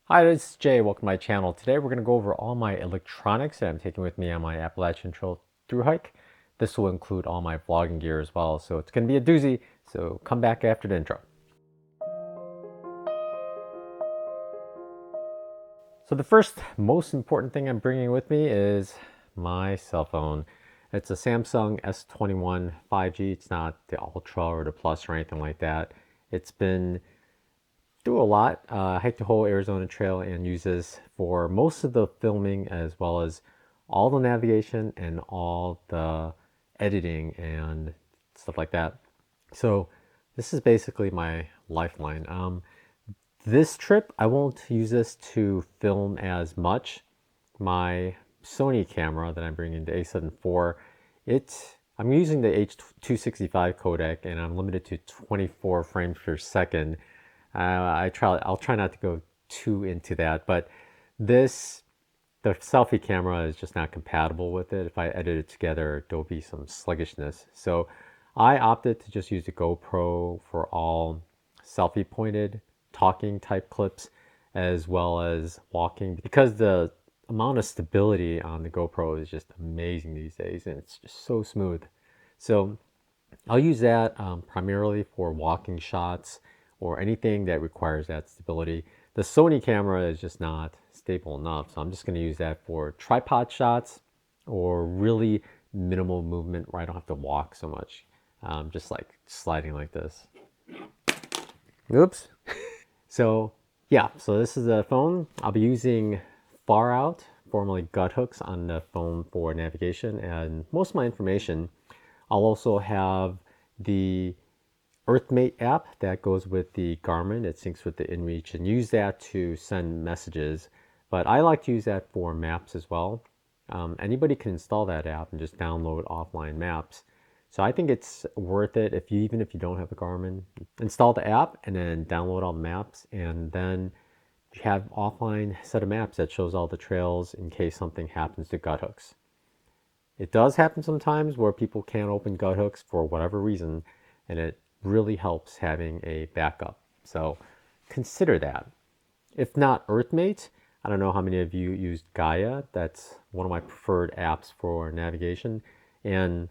Hi, this is Jay. Welcome to my channel. Today we're going to go over all my electronics that I'm taking with me on my Appalachian Trail through hike. This will include all my vlogging gear as well, so it's going to be a doozy. So come back after the intro. So the first most important thing I'm bringing with me is my cell phone. It's a Samsung S21 5G. It's not the Ultra or the Plus or anything like that. It's been through a lot. Hiked the whole Arizona Trail and use this for most of the filming as well as all the navigation and all the editing and stuff like that. So this is basically my lifeline. This trip, I won't use this to film as much. My Sony camera that I'm bringing, the A7 IV, I'm using the H265 codec and I'm limited to 24 frames per second. I'll try not to go too into that, but the selfie camera is just not compatible with it. If I edit it together, there'll be some sluggishness. So I opted to just use the GoPro for all selfie pointed talking type clips as well as walking, because the amount of stability on the GoPro is just amazing these days and it's just so smooth. So I'll use that primarily for walking shots or anything that requires that stability. The Sony camera is just not stable enough, so I'm just going to use that for tripod shots or really minimal movement where I don't have to walk so much, just like sliding like this. Oops. So yeah, so this is the phone. I'll be using Far Out, formerly Gut Hooks, on the phone for navigation and most of my information. I'll also have the Earthmate app that goes with the Garmin. It syncs with the InReach and use that to send messages. But I like to use that for maps as well. Anybody can install that app and just download offline maps. So I think it's worth it even if you don't have a Garmin. Install the app and then download all the maps, and then you have offline set of maps that shows all the trails in case something happens to Gut Hooks. It does happen sometimes where people can't open Gut Hooks for whatever reason, and it really helps having a backup. So consider that. If not Earthmate, I don't know how many of you used Gaia. That's one of my preferred apps for navigation. And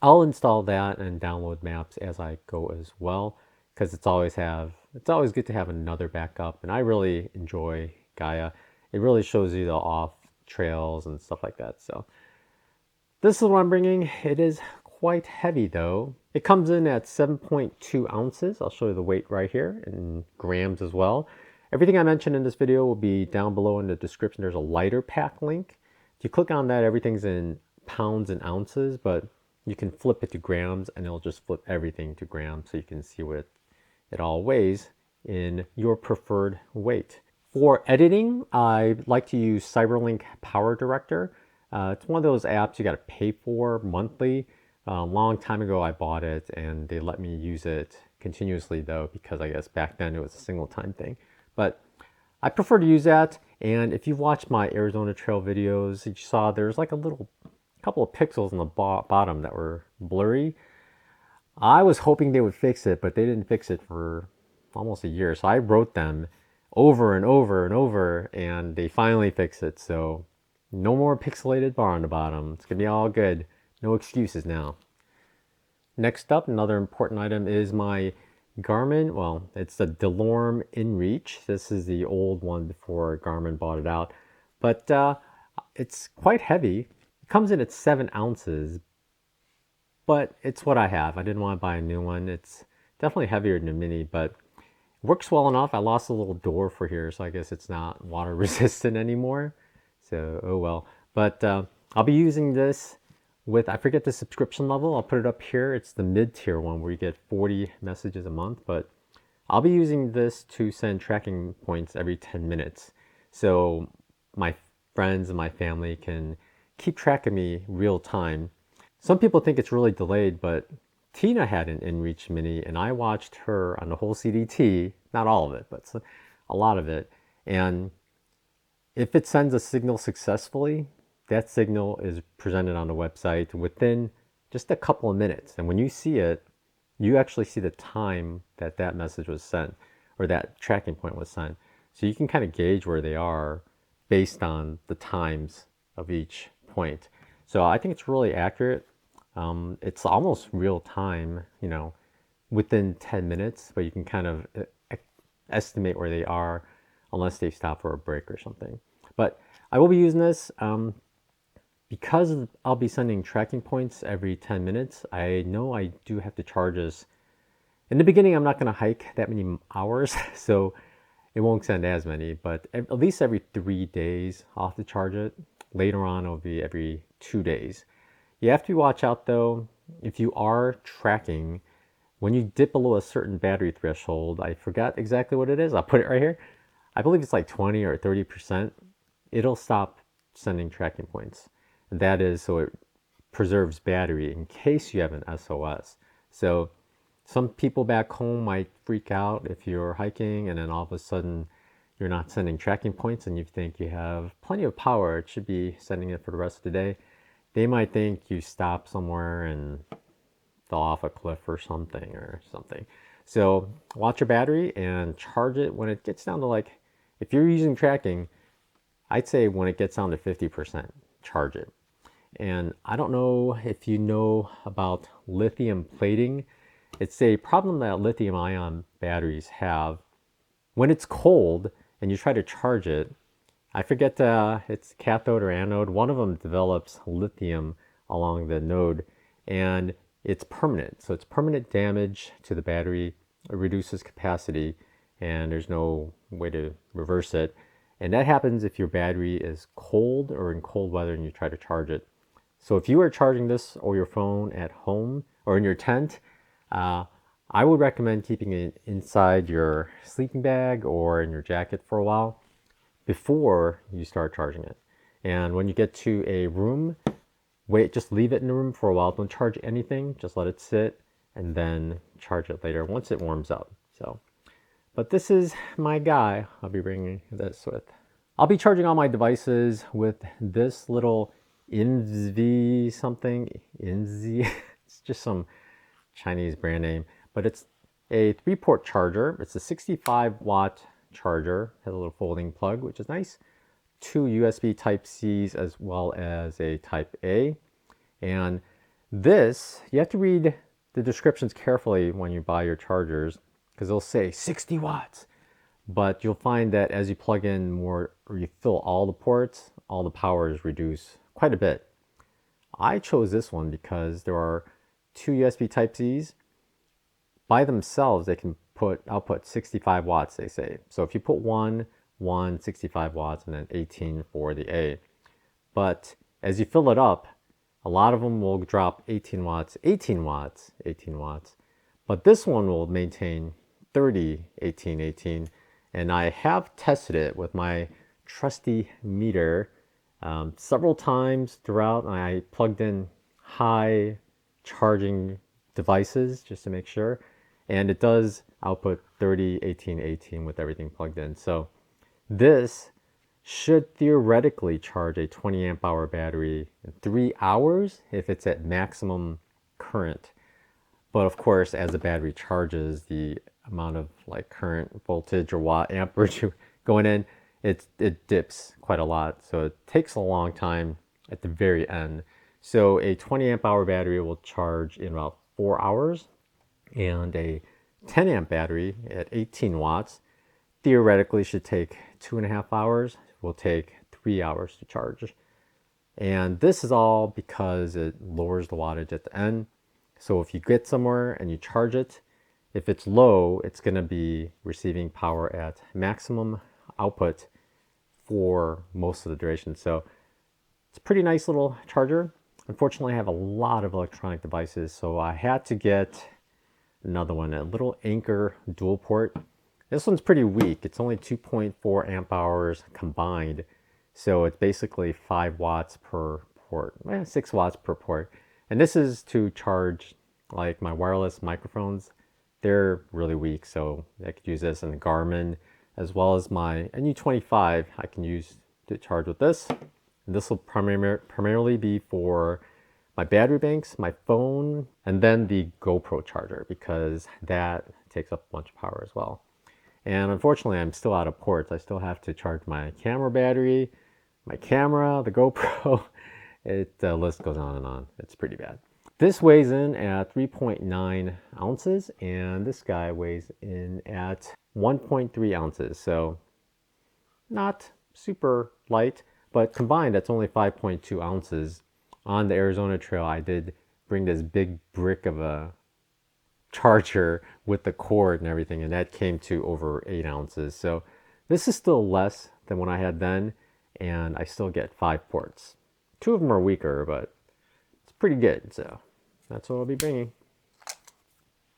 I'll install that and download maps as I go as well, because it's always good to have another backup. And I really enjoy Gaia. It really shows you the off trails and stuff like that. So this is what I'm bringing. It is quite heavy though. It comes in at 7.2 ounces. I'll show you the weight right here in grams as well. Everything I mentioned in this video will be down below in the description. There's a lighter pack link. If you click on that, everything's in pounds and ounces, but you can flip it to grams and it'll just flip everything to grams so you can see what it all weighs in your preferred weight. For editing, I like to use Cyberlink Power Director. It's one of those apps you got to pay for monthly. A long time ago I bought it and they let me use it continuously though, because I guess back then it was a single time thing. But I prefer to use that. And if you watch my Arizona Trail videos, you saw there's like a couple of pixels on the bottom that were blurry. I was hoping they would fix it, but they didn't fix it for almost a year. So I wrote them over and over and over and they finally fixed it. So no more pixelated bar on the bottom. It's gonna be all good. No excuses now. Next up, another important item is my Garmin. Well, it's the DeLorme InReach. This is the old one before Garmin bought it out. But it's quite heavy. It comes in at 7 ounces, but it's what I have. I didn't want to buy a new one. It's definitely heavier than a mini, but it works well enough. I lost a little door for here, so I guess it's not water resistant anymore. So, oh well. But I'll be using this with, I forget the subscription level. I'll put it up here. It's the mid-tier one where you get 40 messages a month. But I'll be using this to send tracking points every 10 minutes. So my friends and my family can keep track of me real time. Some people think it's really delayed, but Tina had an InReach Mini and I watched her on the whole CDT, not all of it, but a lot of it. And if it sends a signal successfully, that signal is presented on the website within just a couple of minutes. And when you see it, you actually see the time that that message was sent or that tracking point was sent. So you can kind of gauge where they are based on the times of each point. So I think it's really accurate. It's almost real time, you know, within 10 minutes, but you can kind of estimate where they are unless they stop for a break or something. But I will be using this because I'll be sending tracking points every 10 minutes. I know I do have to charge this. In the beginning, I'm not going to hike that many hours, so it won't send as many, but at least every 3 days I'll have to charge it. Later on, it'll be every 2 days. You have to watch out though, if you are tracking, when you dip below a certain battery threshold, I forgot exactly what it is. I'll put it right here. I believe it's like 20 or 30%. It'll stop sending tracking points. And that is so it preserves battery in case you have an SOS. So some people back home might freak out if you're hiking and then all of a sudden you're not sending tracking points and you think you have plenty of power. It should be sending it for the rest of the day. They might think you stopped somewhere and fell off a cliff or something. So watch your battery and charge it when it gets down to, like, if you're using tracking, I'd say when it gets down to 50%, charge it. And I don't know if you know about lithium plating. It's a problem that lithium ion batteries have. When it's cold and you try to charge it, I forget it's cathode or anode. One of them develops lithium along the node and it's permanent. So it's permanent damage to the battery. It reduces capacity and there's no way to reverse it. And that happens if your battery is cold or in cold weather and you try to charge it. So if you are charging this or your phone at home or in your tent, I would recommend keeping it inside your sleeping bag or in your jacket for a while before you start charging it. And when you get to a room, just leave it in the room for a while. Don't charge anything, just let it sit and then charge it later once it warms up. So, but this is my guy I'll be bringing this with. I'll be charging all my devices with this little Inzi something. Inzi, it's just some Chinese brand name, but it's a 3-port charger. It's a 65-watt charger, has a little folding plug, which is nice. 2 USB Type-Cs as well as a Type-A. And this, you have to read the descriptions carefully when you buy your chargers because they'll say 60 watts. But you'll find that as you plug in more or you fill all the ports, all the power is reduced quite a bit. I chose this one because there are 2 USB Type-Cs. By themselves, they can output 65 watts, they say. So if you put one 65 watts and then 18 for the A. But as you fill it up, a lot of them will drop 18 watts, 18 watts, 18 watts. But this one will maintain 30, 18, 18. And I have tested it with my trusty meter several times throughout. And I plugged in high charging devices just to make sure. And it does output 30, 18, 18 with everything plugged in. So this should theoretically charge a 20 amp hour battery in 3 hours if it's at maximum current. But of course, as the battery charges, the amount of like current voltage or watt amperage going in, it dips quite a lot. So it takes a long time at the very end. So a 20 amp hour battery will charge in about 4 hours, and a 10 amp battery at 18 watts theoretically should take 2.5 hours, will take 3 hours to charge. And this is all because it lowers the wattage at the end. So if you get somewhere and you charge it, if it's low, it's going to be receiving power at maximum output for most of the duration. So it's a pretty nice little charger. Unfortunately, I have a lot of electronic devices, so I had to get another one, a little Anker dual port. This one's pretty weak. It's only 2.4 amp hours combined. So it's basically 5 watts per port, 6 watts per port. And this is to charge like my wireless microphones. They're really weak, so I could use this in the Garmin as well as my NU25 I can use to charge with this. And this will primarily be for my battery banks, my phone, and then the GoPro charger because that takes up a bunch of power as well. And unfortunately, I'm still out of ports. I still have to charge my camera battery, my camera, the GoPro. The list goes on and on. It's pretty bad. This weighs in at 3.9 ounces, and this guy weighs in at 1.3 ounces. So not super light, but combined, that's only 5.2 ounces. On the Arizona Trail, I did bring this big brick of a charger with the cord and everything, and that came to over 8 ounces. So this is still less than what I had then, and I still get 5 ports. 2 of them are weaker, but it's pretty good. So that's what I'll be bringing.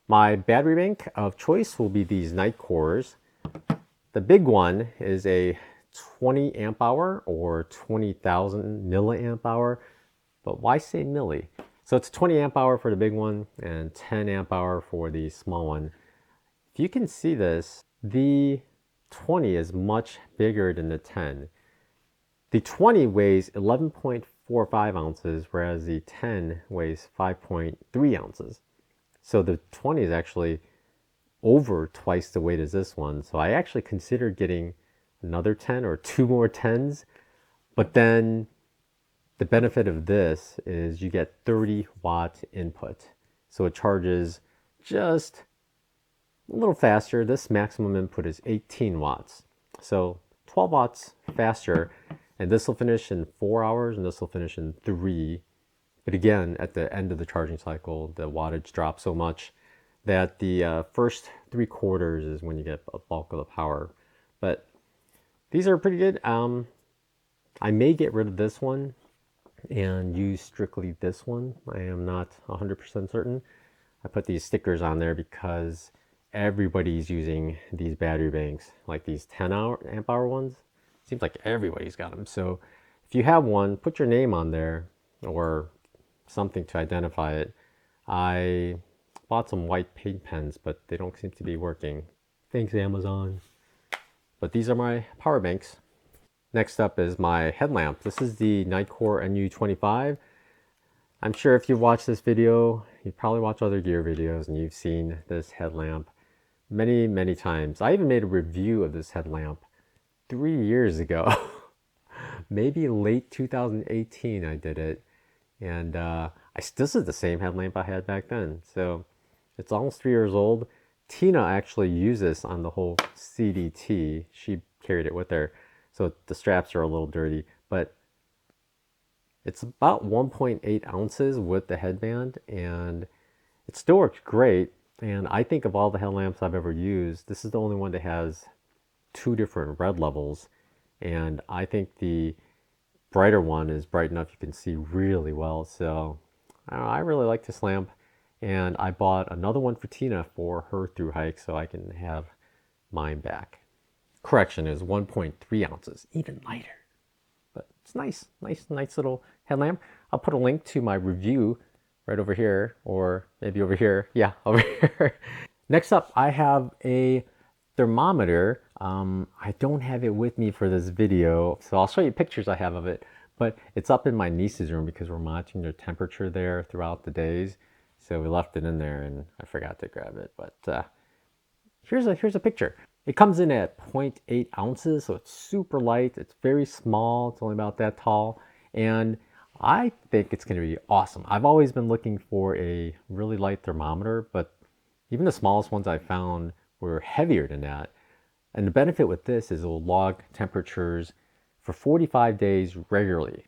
My battery bank of choice will be these night cores. The big one is a 20 amp hour or 20,000 milliamp hour, but why say milli? So it's 20 amp hour for the big one and 10 amp hour for the small one. If you can see this, the 20 is much bigger than the 10. The 20 weighs 11.45 ounces, whereas the 10 weighs 5.3 ounces. So the 20 is actually over twice the weight as this one. So I actually considered getting another 10 or 2 more 10s, but then the benefit of this is you get 30 watt input. So it charges just a little faster. This maximum input is 18 watts. So 12 watts faster, and this will finish in 4 hours and this will finish in 3. But again, at the end of the charging cycle, the wattage drops so much that the first 3/4 is when you get a bulk of the power. But these are pretty good. I may get rid of this one and use strictly this one. I am not 100% certain. I put these stickers on there because everybody's using these battery banks, like these 10 amp hour ones. Seems like everybody's got them. So if you have one, put your name on there or something to identify it. I bought some white paint pens, but they don't seem to be working. Thanks, Amazon. But these are my power banks. Next up is my headlamp. This is the Nitecore NU25. I'm sure if you've watched this video, you've probably watched other gear videos and you've seen this headlamp many, many times. I even made a review of this headlamp 3 years ago. Maybe late 2018 I did it. And this is the same headlamp I had back then. So it's almost 3 years old. Tina actually used this on the whole CDT. She carried it with her. So the straps are a little dirty, but it's about 1.8 ounces with the headband, and it still works great. And I think of all the headlamps I've ever used, this is the only one that has 2 different red levels. And I think the brighter one is bright enough you can see really well. So I really like this lamp, and I bought another one for Tina for her through hike so I can have mine back. Correction, is 1.3 ounces, even lighter. But it's nice little headlamp. I'll put a link to my review right over here, or maybe over here. Yeah, over here. Next up, I have a thermometer. I don't have it with me for this video, so I'll show you pictures I have of it, but it's up in my niece's room because we're monitoring their temperature there throughout the days. So we left it in there and I forgot to grab it, but here's a picture. It comes in at 0.8 ounces, so it's super light. It's very small. It's only about that tall. And I think it's going to be awesome. I've always been looking for a really light thermometer, but even the smallest ones I found were heavier than that. And the benefit with this is it will log temperatures for 45 days regularly.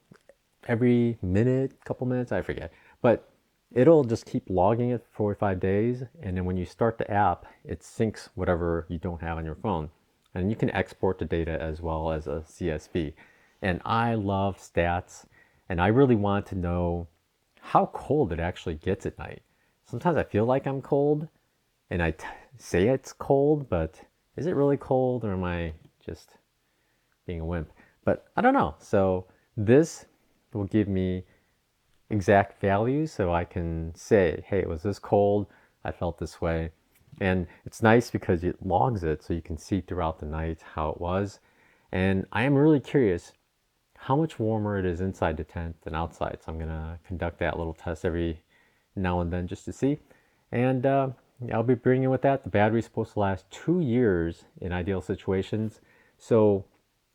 Every minute, couple minutes, I forget. But it'll just keep logging it for 45 days, and then when you start the app, it syncs whatever you don't have on your phone. And you can export the data as well as a CSV. And I love stats, and I really want to know how cold it actually gets at night. Sometimes I feel like I'm cold, and I say it's cold, but is it really cold, or am I just being a wimp? But I don't know. So this will give me exact values so I can say, hey, it was this cold, I felt this way. And it's nice because it logs it so you can see throughout the night how it was. And I am really curious how much warmer it is inside the tent than outside. So I'm going to conduct that little test every now and then just to see. And I'll be bringing with that. The battery's supposed to last 2 years in ideal situations. So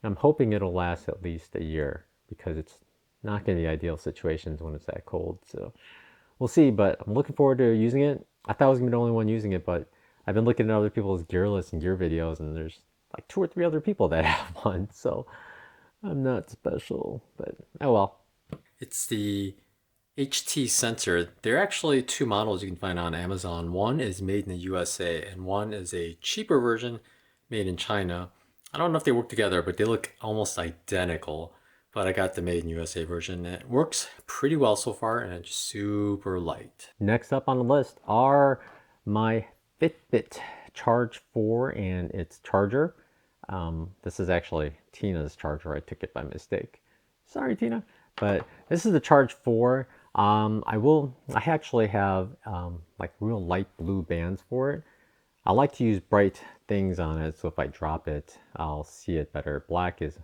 I'm hoping it'll last at least a year because it's not going to be ideal situations when it's that cold. So we'll see, but I'm looking forward to using it. I thought I was going to be the only one using it, but I've been looking at other people's gear lists and gear videos, and there's like 2 or 3 other people that have one. So I'm not special, but oh well. It's the HT sensor. There are actually 2 models you can find on Amazon. One is made in the USA and one is a cheaper version made in China. I don't know if they work together, but they look almost identical. But I got the made in USA version. It works pretty well so far and it's super light. Next up on the list are my Fitbit Charge 4 and its charger. This is actually Tina's charger. I took it by mistake. Sorry, Tina. But this is the Charge 4. I actually have like real light blue bands for it. I like to use bright things on it, so if I drop it, I'll see it better. Black is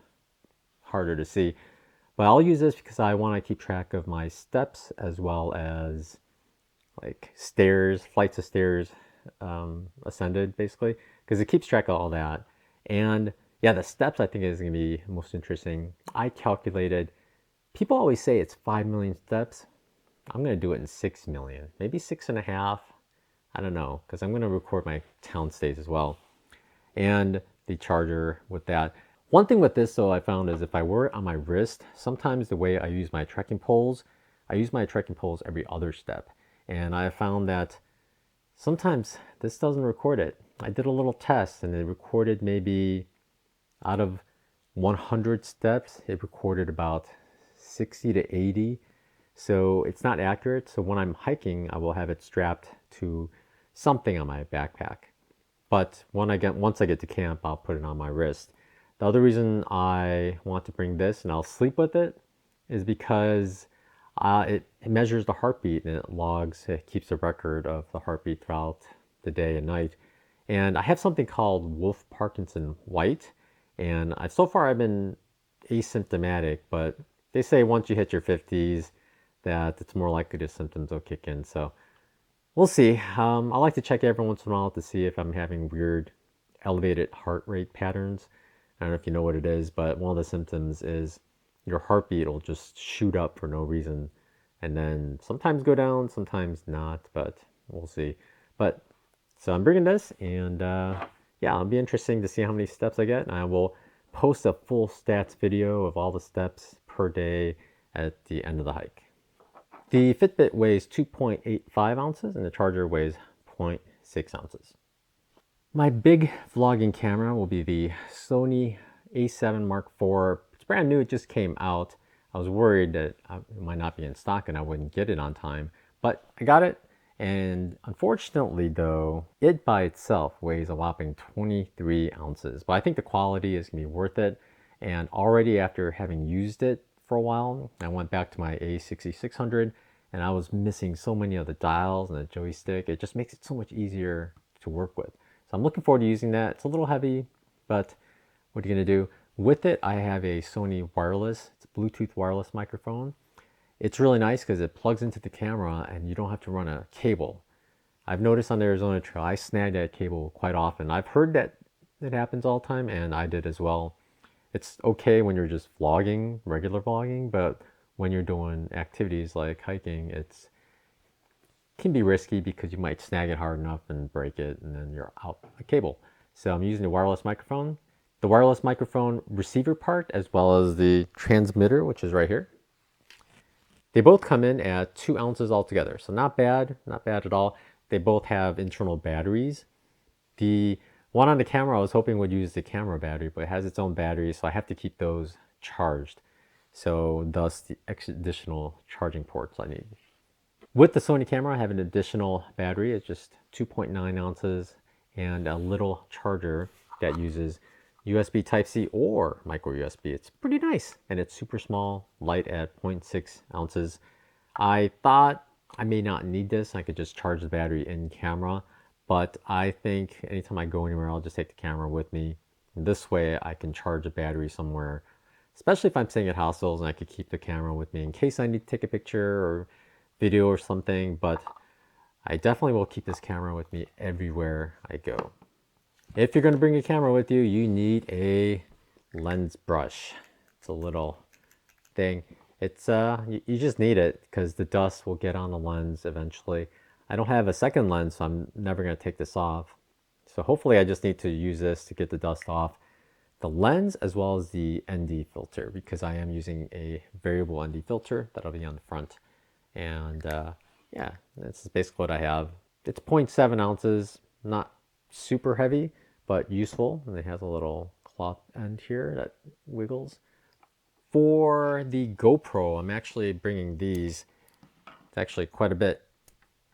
harder to see. But I'll use this because I want to keep track of my steps as well as like stairs, flights of stairs ascended basically, because it keeps track of all that. And yeah, the steps I think is going to be most interesting. I calculated, people always say it's 5 million steps. I'm going to do it in 6 million, maybe 6.5. I don't know, because I'm going to record my town stays as well. And the charger with that. One thing with this though I found is if I wear it on my wrist, sometimes the way I use my trekking poles, I use my trekking poles every other step. And I found that sometimes this doesn't record it. I did a little test and it recorded maybe out of 100 steps, it recorded about 60 to 80. So it's not accurate. So when I'm hiking, I will have it strapped to something on my backpack. But once I get to camp, I'll put it on my wrist. The other reason I want to bring this and I'll sleep with it is because it measures the heartbeat and it keeps a record of the heartbeat throughout the day and night. And I have something called Wolff Parkinson White, and so far I've been asymptomatic, but they say once you hit your 50s that it's more likely the symptoms will kick in. So we'll see. I like to check every once in a while to see if I'm having weird elevated heart rate patterns. I don't know if you know what it is, but one of the symptoms is your heartbeat will just shoot up for no reason and then sometimes go down, sometimes not, but we'll see. But so I'm bringing this, and yeah, it'll be interesting to see how many steps I get, and I will post a full stats video of all the steps per day at the end of the hike. The Fitbit weighs 2.85 ounces and the charger weighs 0.6 ounces. My big vlogging camera will be the Sony A7 Mark IV. It's brand new, it just came out. I was worried that it might not be in stock and I wouldn't get it on time, but I got it. And unfortunately though, it by itself weighs a whopping 23 ounces. But I think the quality is gonna be worth it. And already after having used it for a while, I went back to my A6600 and I was missing so many of the dials and the joystick. It just makes it so much easier to work with. So I'm looking forward to using that. It's a little heavy, but what are you gonna do? With it, I have a Sony wireless, it's a Bluetooth wireless microphone. It's really nice because it plugs into the camera and you don't have to run a cable. I've noticed on the Arizona Trail, I snag that cable quite often. I've heard that it happens all the time, and I did as well. It's okay when you're just vlogging, regular vlogging, but when you're doing activities like hiking, it can be risky because you might snag it hard enough and break it, and then you're out a cable. So I'm using a wireless microphone. The wireless microphone receiver part, as well as the transmitter, which is right here. They both come in at 2 ounces altogether, so not bad at all. They both have internal batteries. The one on the camera I was hoping would use the camera battery, but it has its own battery, so I have to keep those charged. So thus the additional charging ports I need. With the Sony camera, I have an additional battery. It's just 2.9 ounces and a little charger that uses USB Type-C or micro USB. It's pretty nice, and it's super small, light at 0.6 ounces. I thought I may not need this. I could just charge the battery in camera, but I think anytime I go anywhere, I'll just take the camera with me. This way I can charge a battery somewhere, especially if I'm staying at hostels, and I could keep the camera with me in case I need to take a picture or video or something. But I definitely will keep this camera with me everywhere I go. If you're going to bring a camera with you, you need a lens brush. It's a little thing. It's you just need it because the dust will get on the lens eventually. I don't have a second lens, so I'm never going to take this off. So hopefully I just need to use this to get the dust off the lens as well as the ND filter, because I am using a variable ND filter that'll be on the front. And yeah, this is basically what I have. It's 0.7 ounces, not super heavy, but useful. And it has a little cloth end here that wiggles. For the GoPro, I'm actually bringing these. It's actually quite a bit.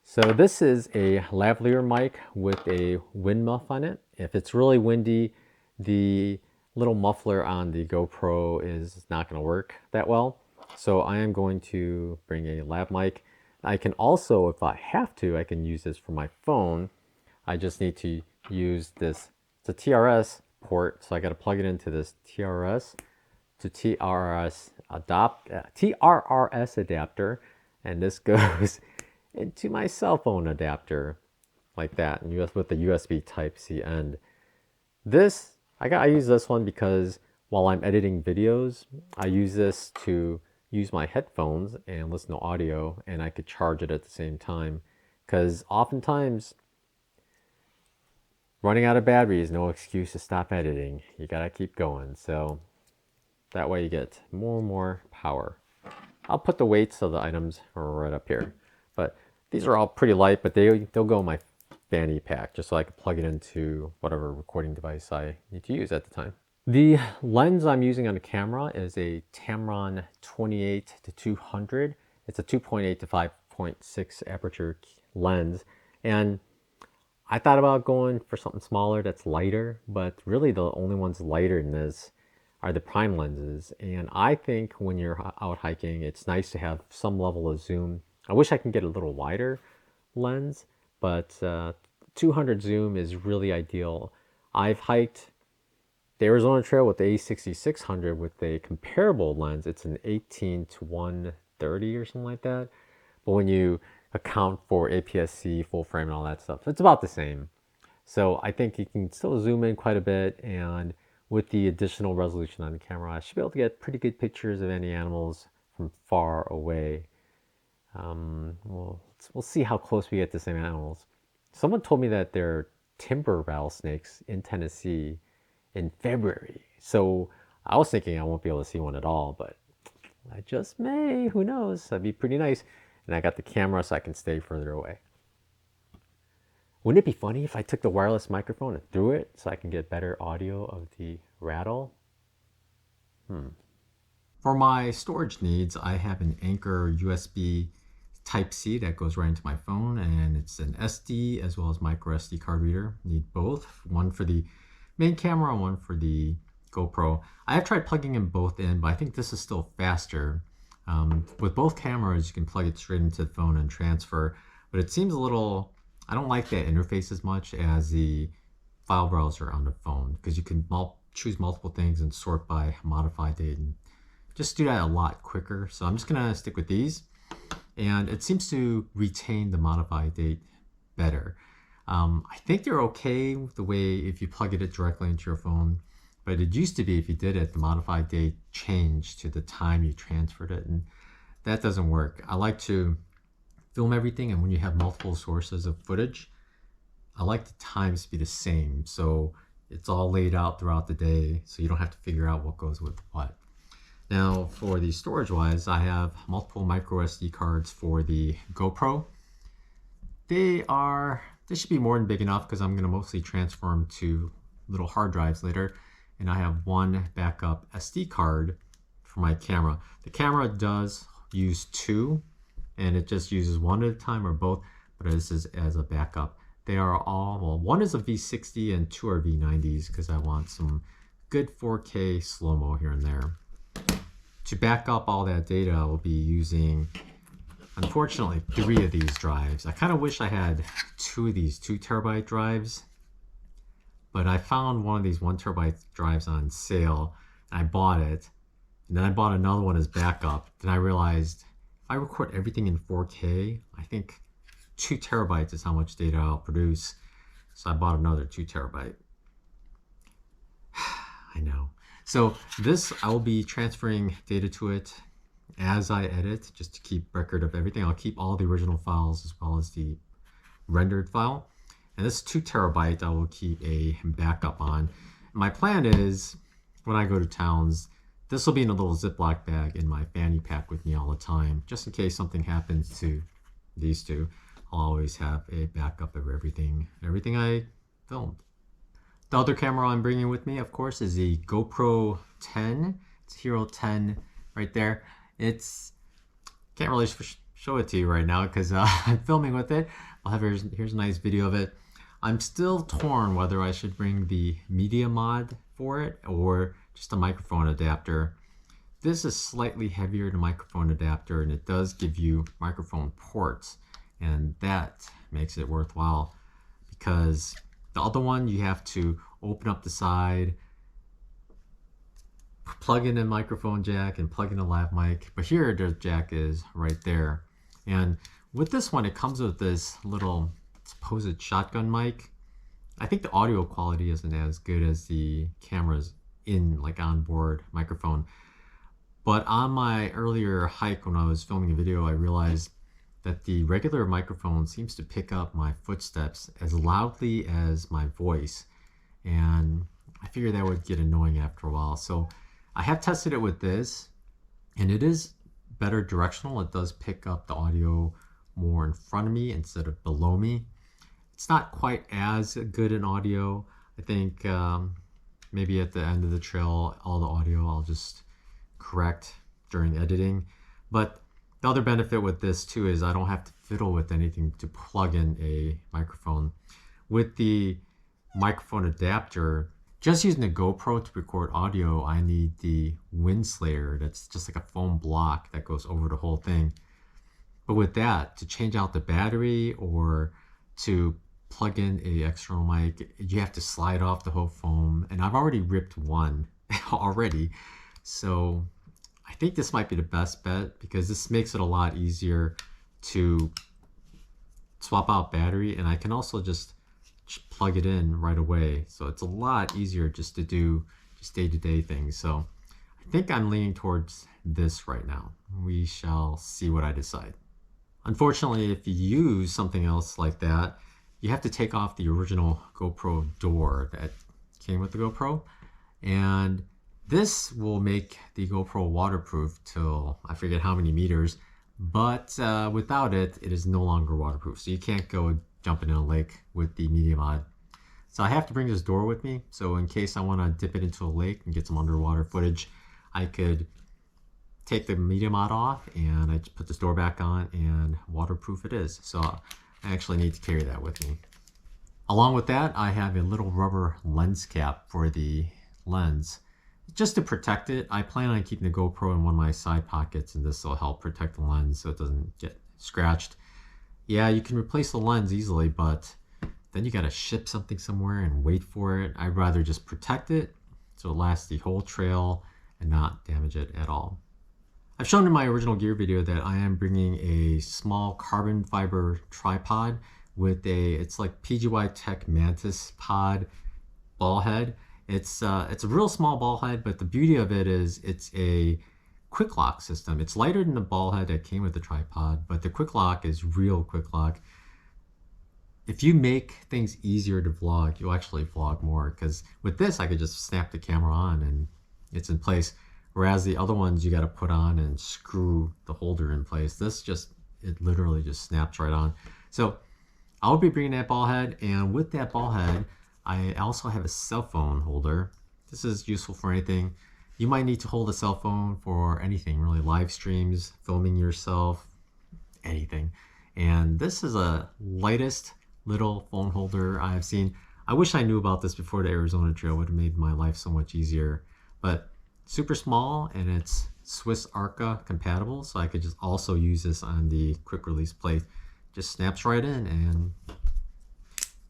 So this is a lavalier mic with a wind muff on it. If it's really windy, the little muffler on the GoPro is not going to work that well. So I am going to bring a lav mic. I can also, if I have to, I can use this for my phone. I just need to use this. It's a TRS port, so I got to plug it into this TRS to TRS adapter, and this goes into my cell phone adapter like that, and with the USB Type-C end. I use this one because while I'm editing videos, I use this to use my headphones and listen to audio, and I could charge it at the same time, because oftentimes running out of battery is no excuse to stop editing. You gotta keep going, so that way you get more and more power. I'll put the weights of the items right up here, but these are all pretty light, but they'll go in my fanny pack just so I can plug it into whatever recording device I need to use at the time. The lens I'm using on the camera is a Tamron 28-200. It's a 2.8 to 5.6 aperture lens, and I thought about going for something smaller that's lighter, but really the only ones lighter than this are the prime lenses. And I think when you're out hiking, it's nice to have some level of zoom. I wish I can get a little wider lens, but 200 zoom is really ideal. I've hiked the Arizona Trail with the A6600 with a comparable lens. It's an 18-130 or something like that. But when you account for APS-C, full frame, and all that stuff, it's about the same. So I think you can still zoom in quite a bit, and with the additional resolution on the camera, I should be able to get pretty good pictures of any animals from far away. We'll see how close we get to some animals. Someone told me that there are timber rattlesnakes in Tennessee in February. So I was thinking I won't be able to see one at all, but I just may. Who knows? That'd be pretty nice. And I got the camera so I can stay further away. Wouldn't it be funny if I took the wireless microphone and threw it so I can get better audio of the rattle? For my storage needs, I have an Anker USB Type-C that goes right into my phone, and it's an SD as well as micro SD card reader. Need both, one for the main camera and one for the GoPro. I have tried plugging them both in, but I think this is still faster. With both cameras, you can plug it straight into the phone and transfer, but it seems a little, I don't like that interface as much as the file browser on the phone, because you can choose multiple things and sort by modified date and just do that a lot quicker. So I'm just gonna stick with these, and it seems to retain the modified date better. I think they're okay with the way if you plug it directly into your phone, but it used to be if you did it, the modified date changed to the time you transferred it, and that doesn't work. I like to film everything, and when you have multiple sources of footage, I like the times to be the same, so it's all laid out throughout the day, so you don't have to figure out what goes with what. Now, for the storage wise, I have multiple micro SD cards for the GoPro. They should be more than big enough because I'm going to mostly transfer them to little hard drives later. And I have one backup SD card for my camera. The camera does use two, and it just uses one at a time or both, but this is as a backup. They are all, well, one is a V60 and two are V90s because I want some good 4K slow-mo here and there. To back up all that data, I will be using, unfortunately, 3 of these drives. I kind of wish I had 2 of these 2 terabyte drives, but I found one of these 1 terabyte drives on sale, and I bought it, and then I bought another one as backup. Then I realized if I record everything in 4K, I think 2 terabytes is how much data I'll produce. So I bought another 2 terabyte. I know. So this, I will be transferring data to it as I edit, just to keep record of everything. I'll keep all the original files as well as the rendered file. And this 2 terabyte I will keep a backup on. My plan is, when I go to towns, this will be in a little Ziploc bag in my fanny pack with me all the time, just in case something happens to these two. I'll always have a backup of everything I filmed. The other camera I'm bringing with me, of course, is the GoPro 10. It's Hero 10 right there. Can't really show it to you right now because I'm filming with it. I'll have here's a nice video of it. I'm still torn whether I should bring the media mod for it or just a microphone adapter. This is slightly heavier than a microphone adapter, and it does give you microphone ports, and that makes it worthwhile, because the other one you have to open up the side, plug in a microphone jack and plug in a lav mic, but here the jack is right there. And with this one, it comes with this little supposed shotgun mic. I think the audio quality isn't as good as the cameras in like onboard microphone. But on my earlier hike when I was filming a video, I realized that the regular microphone seems to pick up my footsteps as loudly as my voice. And I figured that would get annoying after a while. So I have tested it with this, and it is better directional. It does pick up the audio more in front of me instead of below me. It's not quite as good in audio. I think maybe at the end of the trail, all the audio I'll just correct during editing. But the other benefit with this too is I don't have to fiddle with anything to plug in a microphone. With the microphone adapter, just using the GoPro to record audio, I need the wind slayer. That's just like a foam block that goes over the whole thing. But with that, to change out the battery or to plug in a external mic, you have to slide off the whole foam. And I've already ripped one already. So I think this might be the best bet, because this makes it a lot easier to swap out battery, and I can also just plug it in right away. So it's a lot easier just to do just day-to-day things. So I think I'm leaning towards this right now. We shall see what I decide. Unfortunately, if you use something else like that, you have to take off the original GoPro door that came with the GoPro. And this will make the GoPro waterproof till I forget how many meters, but without it, it is no longer waterproof. So you can't go jumping in a lake with the media mod. So I have to bring this door with me. So in case I want to dip it into a lake and get some underwater footage, I could take the media mod off and I just put this door back on, and waterproof it is. So I actually need to carry that with me. Along with that, I have a little rubber lens cap for the lens. Just to protect it, I plan on keeping the GoPro in one of my side pockets, and this will help protect the lens so it doesn't get scratched. Yeah, you can replace the lens easily, but then you gotta ship something somewhere and wait for it. I'd rather just protect it so it lasts the whole trail and not damage it at all. I've shown in my original gear video that I am bringing a small carbon fiber tripod with it's like PGY Tech Mantis Pod ball head. It's a real small ball head, but the beauty of it is it's a quick lock system. It's lighter than the ball head that came with the tripod, but the quick lock is real quick lock. If you make things easier to vlog, you'll actually vlog more, because with this I could just snap the camera on and it's in place. Whereas the other ones you got to put on and screw the holder in place. It literally just snaps right on. So I'll be bringing that ball head, and with that ball head, I also have a cell phone holder. This is useful for anything. You might need to hold a cell phone for anything, really, live streams, filming yourself, anything. And this is a lightest little phone holder I have seen. I wish I knew about this before the Arizona trail. It would have made my life so much easier. But super small, and it's Swiss Arca compatible, so I could just also use this on the quick release plate. Just snaps right in and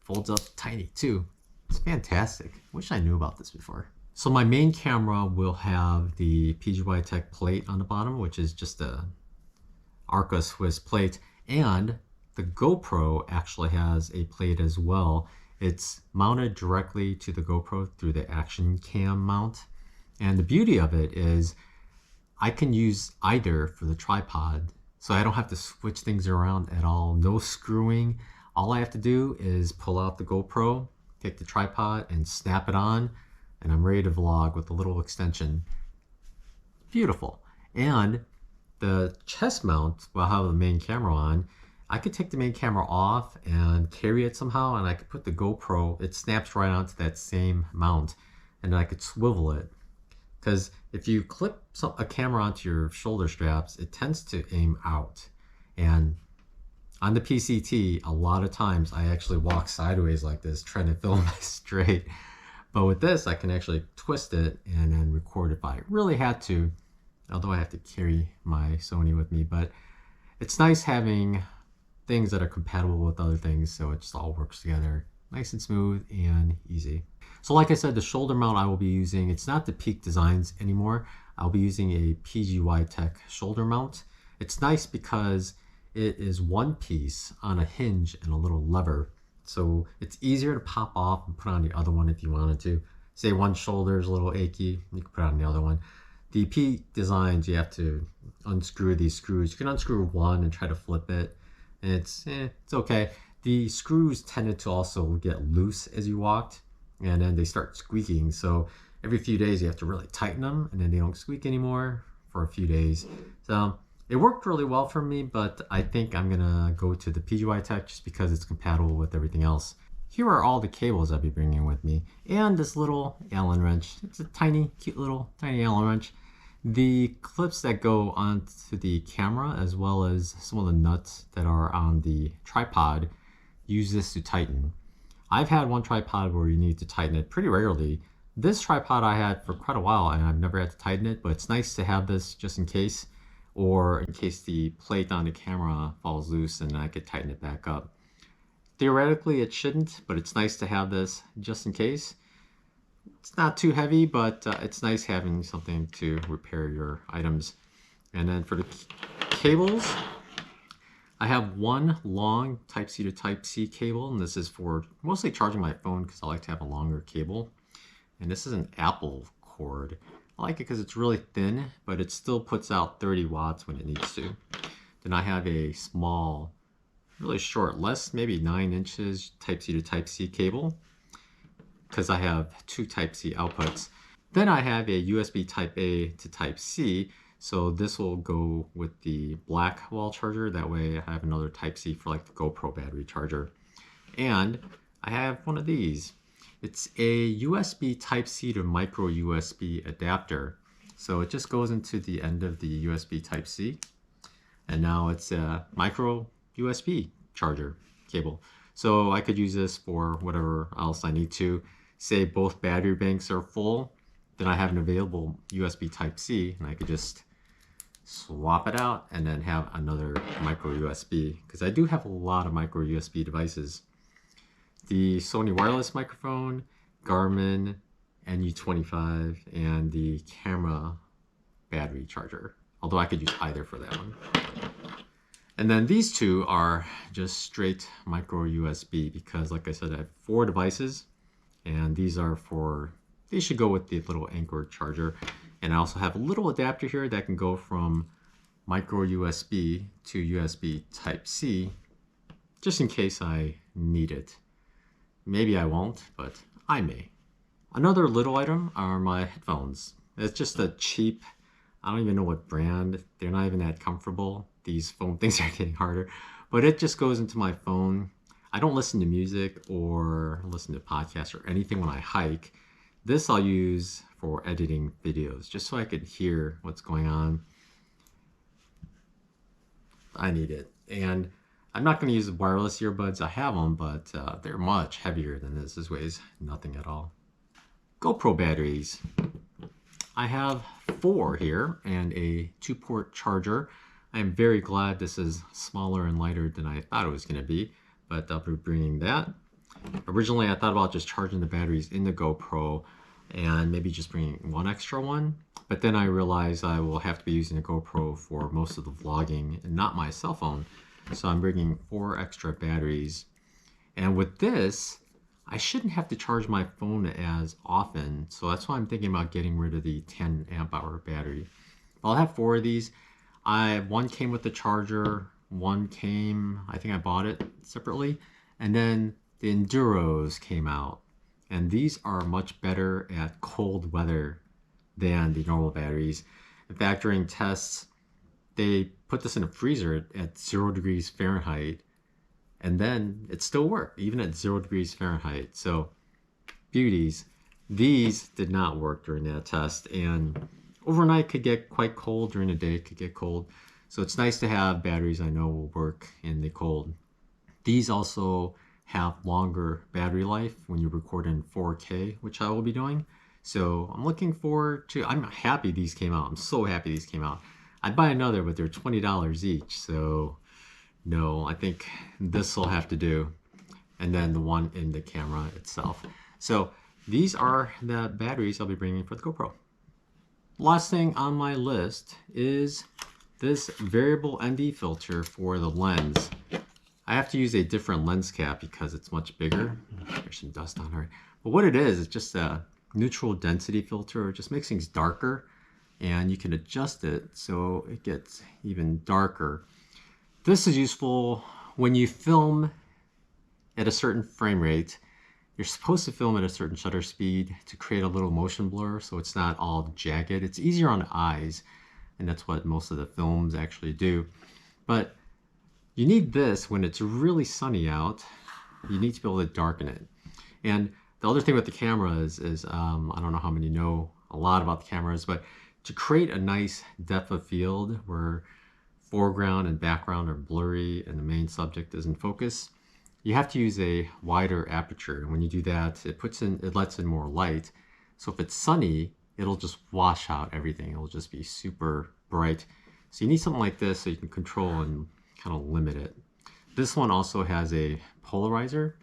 folds up tiny too. It's fantastic. Wish I knew about this before. So my main camera will have the PGY Tech plate on the bottom, which is just a Arca Swiss plate, and the GoPro actually has a plate as well. It's mounted directly to the GoPro through the action cam mount. And the beauty of it is I can use either for the tripod, so I don't have to switch things around at all. No screwing. All I have to do is pull out the GoPro, take the tripod and snap it on, and I'm ready to vlog with a little extension. Beautiful. And the chest mount will have the main camera on. I could take the main camera off and carry it somehow, and I could put the GoPro, it snaps right onto that same mount, and then I could swivel it. Because if you clip a camera onto your shoulder straps, it tends to aim out. And on the PCT, a lot of times I actually walk sideways like this, trying to film straight. But with this, I can actually twist it and then record if I really had to, although I have to carry my Sony with me. But it's nice having things that are compatible with other things, so it just all works together nice and smooth and easy. So like I said, the shoulder mount I will be using, it's not the Peak Designs anymore. I'll be using a PGY Tech shoulder mount. It's nice because it is one piece on a hinge and a little lever. So it's easier to pop off and put on the other one if you wanted to. Say one shoulder is a little achy, you can put on the other one. The Peak Designs, you have to unscrew these screws. You can unscrew one and try to flip it. And it's okay. The screws tended to also get loose as you walked, and then they start squeaking. So every few days you have to really tighten them, and then they don't squeak anymore for a few days. So it worked really well for me, but I think I'm gonna go to the PGY Tech just because it's compatible with everything else. Here are all the cables I'll be bringing with me, and this little Allen wrench. It's a tiny, cute little tiny Allen wrench. The clips that go onto the camera, as well as some of the nuts that are on the tripod, use this to tighten. I've had one tripod where you need to tighten it pretty rarely. This tripod I had for quite a while and I've never had to tighten it, but it's nice to have this just in case, or in case the plate on the camera falls loose and I could tighten it back up. Theoretically it shouldn't, but it's nice to have this just in case. It's not too heavy, but it's nice having something to repair your items. And then for the cables, I have one long Type-C to Type-C cable, and this is for mostly charging my phone because I like to have a longer cable. And this is an Apple cord. I like it because it's really thin, but it still puts out 30 watts when it needs to. Then I have a small, really short, maybe 9 inches Type-C to Type-C cable, because I have two Type-C outputs. Then I have a USB Type-A to Type-C, so this will go with the black wall charger. That way I have another Type-C for like the GoPro battery charger. And I have one of these. It's a USB Type-C to micro USB adapter. So it just goes into the end of the USB Type-C. And now it's a micro USB charger cable. So I could use this for whatever else I need to. Say both battery banks are full, then I have an available USB Type-C, and I could just swap it out and then have another micro USB, because I do have a lot of micro USB devices. The Sony wireless microphone, Garmin NU25, and the camera battery charger, although I could use either for that one. And then these two are just straight micro USB because, like I said, I have 4 devices, and these should go with the little Anchor charger. And I also have a little adapter here that can go from micro USB to USB Type-C, just in case I need it. Maybe I won't, but I may. Another little item are my headphones. It's just a cheap, I don't even know what brand. They're not even that comfortable. These phone things are getting harder, but it just goes into my phone. I don't listen to music or listen to podcasts or anything when I hike. This I'll use for editing videos, just so I could hear what's going on. I need it. And I'm not going to use the wireless earbuds. I have them, but they're much heavier than this. This weighs nothing at all. GoPro batteries. I have 4 here and a 2-port charger. I am very glad this is smaller and lighter than I thought it was going to be, but I'll be bringing that. Originally, I thought about just charging the batteries in the GoPro and maybe just bringing one extra one, but then I realized I will have to be using the GoPro for most of the vlogging and not my cell phone. So I'm bringing 4 extra batteries. And with this, I shouldn't have to charge my phone as often. So that's why I'm thinking about getting rid of the 10 amp hour battery. I'll have 4 of these. One came with the charger, one came, I think I bought it separately, and then the Enduros came out. And these are much better at cold weather than the normal batteries. In fact, during tests, they put this in a freezer at 0 degrees Fahrenheit, and then it still worked, even at 0 degrees Fahrenheit. So, beauties. These did not work during that test, and overnight could get quite cold, during the day could get cold. So it's nice to have batteries I know will work in the cold. These also have longer battery life when you record in 4K, which I will be doing. So I'm looking forward to, I'm happy these came out. I'm so happy these came out. I'd buy another, but they're $20 each. So no, I think this will have to do. And then the one in the camera itself. So these are the batteries I'll be bringing for the GoPro. Last thing on my list is this variable ND filter for the lens. I have to use a different lens cap because it's much bigger. There's some dust on it. But what it is just a neutral density filter. It just makes things darker, and you can adjust it so it gets even darker. This is useful when you film at a certain frame rate. You're supposed to film at a certain shutter speed to create a little motion blur so it's not all jagged. It's easier on the eyes, and that's what most of the films actually do. But you need this when it's really sunny out. You need to be able to darken it. And the other thing with the camera is I don't know how many know a lot about the cameras, but to create a nice depth of field where foreground and background are blurry and the main subject is in focus, you have to use a wider aperture. And when you do that, it lets in more light. So if it's sunny, it'll just wash out everything. It'll just be super bright. So you need something like this so you can control and kind of limit it. This one also has a polarizer.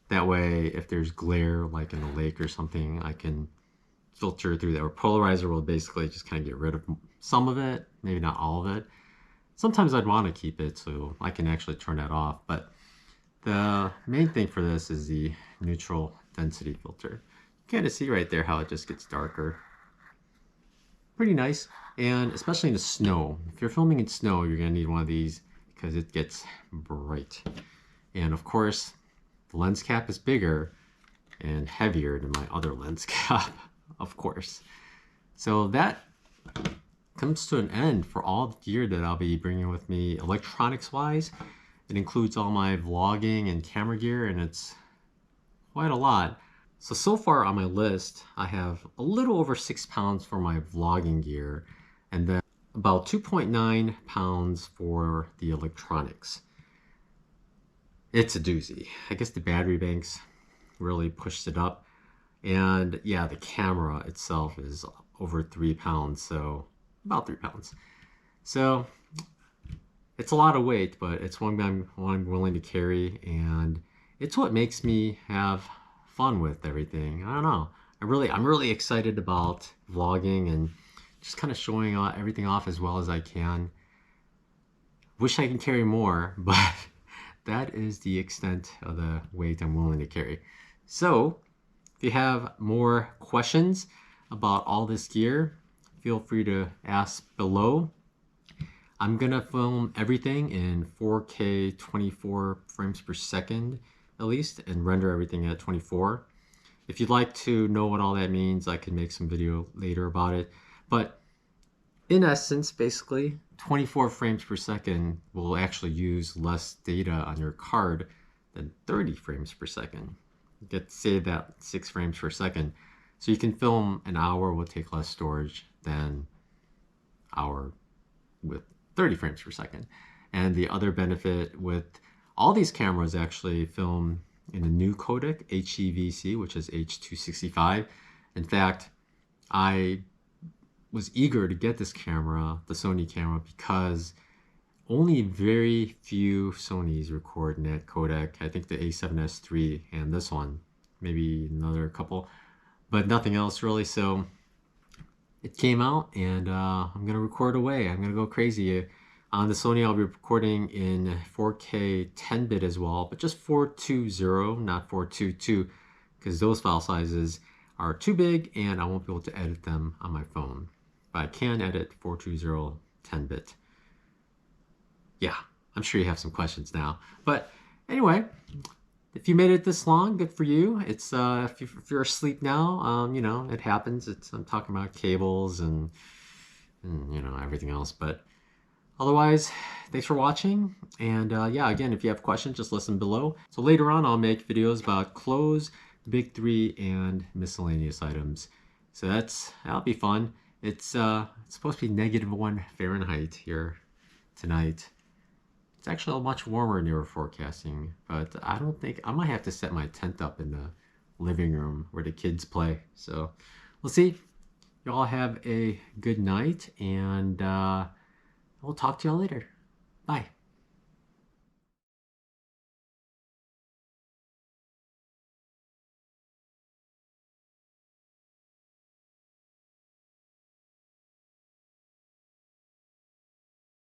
That way, if there's glare like in the lake or something, I can filter through that. Or polarizer will basically just kind of get rid of some of it, maybe not all of it. Sometimes I'd want to keep it so I can actually turn that off. But the main thing for this is the neutral density filter. You kind of see right there how it just gets darker. Pretty nice. And especially in the snow. If you're filming in snow, you're going to need one of these because it gets bright. And of course, the lens cap is bigger and heavier than my other lens cap, of course. So that comes to an end for all the gear that I'll be bringing with me electronics-wise. It includes all my vlogging and camera gear, and it's quite a lot. So far on my list, I have a little over 6 pounds for my vlogging gear, and then about 2.9 pounds for the electronics. It's a doozy. I guess the battery banks really pushed it up. And yeah, the camera itself is over 3 pounds, so about 3 pounds. So it's a lot of weight, but it's one I'm willing to carry, and it's what makes me have fun with everything. I don't know. I'm really excited about vlogging and just kind of showing everything off as well as I can. Wish I can carry more, but that is the extent of the weight I'm willing to carry. So if you have more questions about all this gear, feel free to ask below. I'm gonna film everything in 4K 24 frames per second at least, and render everything at 24. If you'd like to know what all that means, I can make some video later about it. But in essence, basically, 24 frames per second will actually use less data on your card than 30 frames per second. You get to save that 6 frames per second. So you can film an hour will take less storage than hour with 30 frames per second. And the other benefit with all these cameras actually film in a new codec, HEVC, which is H.265. In fact, I was eager to get this camera, the Sony camera, because only very few Sonys record in that codec. I think the A7S III and this one, maybe another couple, but nothing else really. So it came out, and I'm gonna record away. I'm gonna go crazy On the Sony, I'll be recording in 4K 10-bit as well, but just 420, not 422, because those file sizes are too big and I won't be able to edit them on my phone. But I can edit 420 10-bit. Yeah, I'm sure you have some questions now. But anyway, if you made it this long, good for you. It's if you're asleep now, you know, it happens. I'm talking about cables and you know, everything else. But otherwise, thanks for watching. And yeah, again, if you have questions, just listen below. So later on, I'll make videos about clothes, the big three, and miscellaneous items. So that'll be fun. It's supposed to be -1 Fahrenheit here tonight. It's actually much warmer than they were forecasting, but I don't think, I might have to set my tent up in the living room where the kids play. So we'll see. You all have a good night, and we'll talk to y'all later. Bye.